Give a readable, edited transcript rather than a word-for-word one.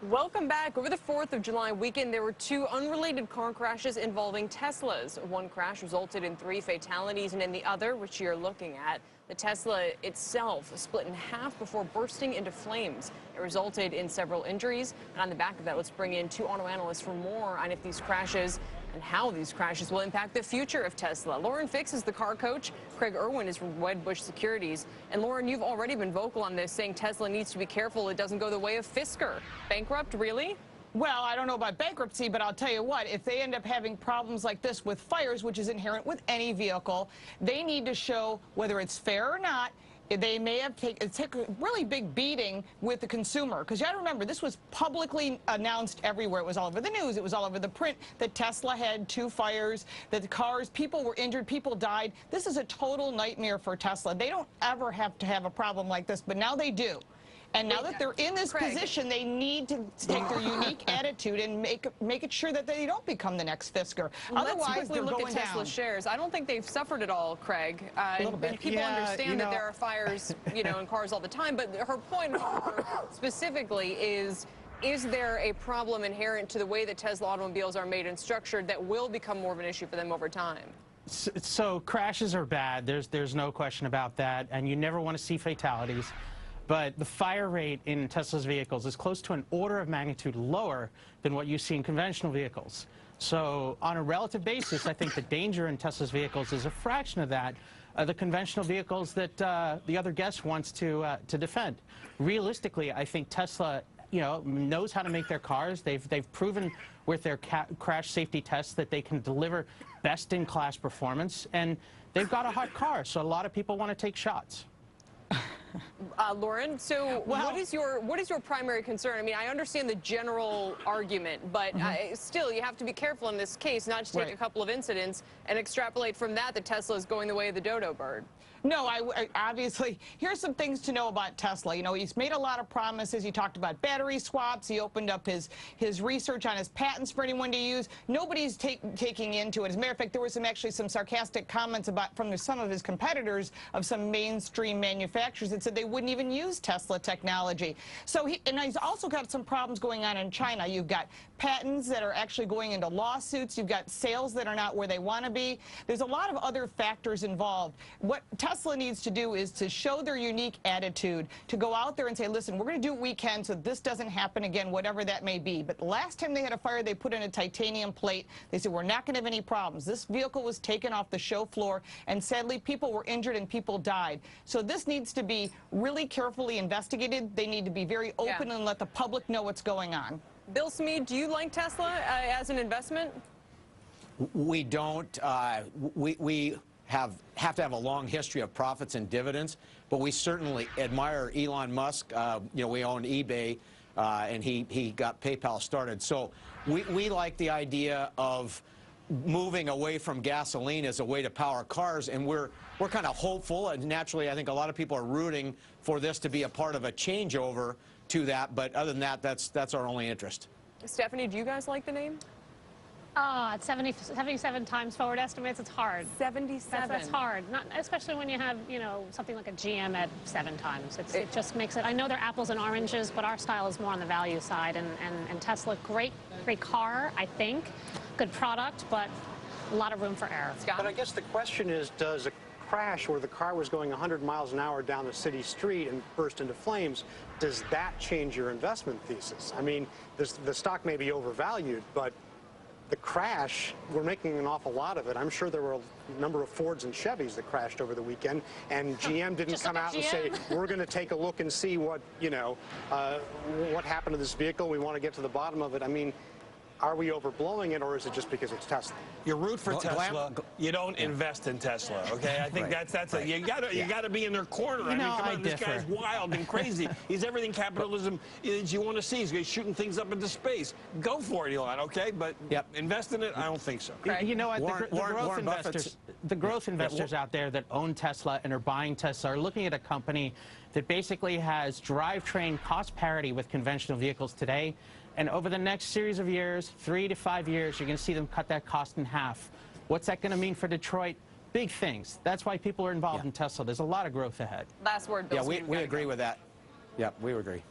Welcome back. Over the 4th of July weekend, there were 2 unrelated car crashes involving Teslas. One crash resulted in 3 fatalities, and in the other, which you're looking at, the Tesla itself split in half before bursting into flames. It resulted in several injuries. And on the back of that, let's bring in 2 auto analysts for more on if these crashes and how these crashes will impact the future of Tesla. Lauren Fix is the car coach. Craig Irwin is from Wedbush Securities. And Lauren, you've already been vocal on this, saying Tesla needs to be careful it doesn't go the way of Fisker. Bankrupt, really? Well, I don't know about bankruptcy, but I'll tell you what, if they end up having problems like this with fires, which is inherent with any vehicle, they need to show, whether it's fair or not, they may have taken a really big beating with the consumer. Because you got to remember, this was publicly announced everywhere. It was all over the news. It was all over the print that Tesla had 2 fires, that the cars, people were injured, people died. This is a total nightmare for Tesla. They don't ever have to have a problem like this, but now they do. And now that they're in this position, they need to take their unique attitude and make it sure that they don't become the next Fisker. Otherwise, they're look going at Tesla down. shares. I don't think they've suffered at all, Craig. A little bit. People understand that there are fires, in cars all the time. But her point specifically is there a problem inherent to the way that Tesla automobiles are made and structured that will become more of an issue for them over time? So crashes are bad. There's no question about that. And you never want to see fatalities. But the fire rate in Tesla's vehicles is close to an order of magnitude lower than what you see in conventional vehicles. So on a relative basis, I think the danger in Tesla's vehicles is a fraction of that of the conventional vehicles that the other guest wants to defend. Realistically, I think Tesla knows how to make their cars. They've proven with their crash safety tests that they can deliver best-in-class performance. And they've got a hot car, so a lot of people want to take shots. Lauren, so what is your primary concern? I mean, I understand the general argument, but still, you have to be careful in this case, not to take a couple of incidents and extrapolate from that Tesla is going the way of the dodo bird. No, I obviously, here's some things to know about Tesla. He's made a lot of promises. He talked about battery swaps. He opened up his research on his patents for anyone to use. Nobody's taking into it. As a matter of fact, there was actually some sarcastic comments from some of his competitors of some mainstream manufacturers that said they wouldn't even use Tesla technology. So he's also got some problems going on in China. You've got patents that are actually going into lawsuits. You've got sales that are not where they want to be. There's a lot of other factors involved. What Tesla needs to do is to show their unique attitude, to go out there and say, listen, we're going to do what we can so this doesn't happen again, whatever that may be. But the last time they had a fire, they put in a titanium plate. They said, we're not going to have any problems. This vehicle was taken off the show floor, and sadly, people were injured and people died. So this needs to be really carefully investigated. They need to be very open and let the public know what's going on. Bill Smead, do you like Tesla as an investment? We don't. We have to have a long history of profits and dividends, but we certainly admire Elon Musk. We own eBay, and he got PayPal started. So we like the idea of moving away from gasoline as a way to power cars, and we're kind of hopeful, and naturally I think a lot of people are rooting for this to be a part of a changeover to that, but other than that, that's our only interest. Stephanie, do you guys like the name? At 77 times forward estimates, it's hard. 77. That's hard, not especially when you have something like a GM at 7 times. It just makes it. I know they're apples and oranges, but our style is more on the value side. And Tesla, great car, I think, good product, but a lot of room for error. Scott? But I guess the question is, does a crash where the car was going 100 miles an hour down the city street and burst into flames, does that change your investment thesis? I mean, the stock may be overvalued, but the crash, we're making an awful lot of it. I'm sure there were a number of Fords and Chevys that crashed over the weekend, and GM didn't come out and say, we're going to take a look and see what happened to this vehicle. We want to get to the bottom of it. I mean, are we overblowing it, or is it just because it's Tesla? You root for Tesla. You don't invest in Tesla. Okay, I think that's it. You gotta be in their corner. I mean, come on, this guy's wild and crazy. He's everything capitalism is you want to see. He's shooting things up into space. Go for it, Elon. Okay, but invest in it. I don't think so. You know what? The growth investors out there that own Tesla and are buying Tesla are looking at a company that basically has drivetrain cost parity with conventional vehicles today. And over the next series of years, 3 to 5 years, you're going to see them cut that cost in half. What's that going to mean for Detroit? Big things. That's why people are involved in Tesla. There's a lot of growth ahead. Last word, Bill. Yeah, we agree with that. Yeah, we agree.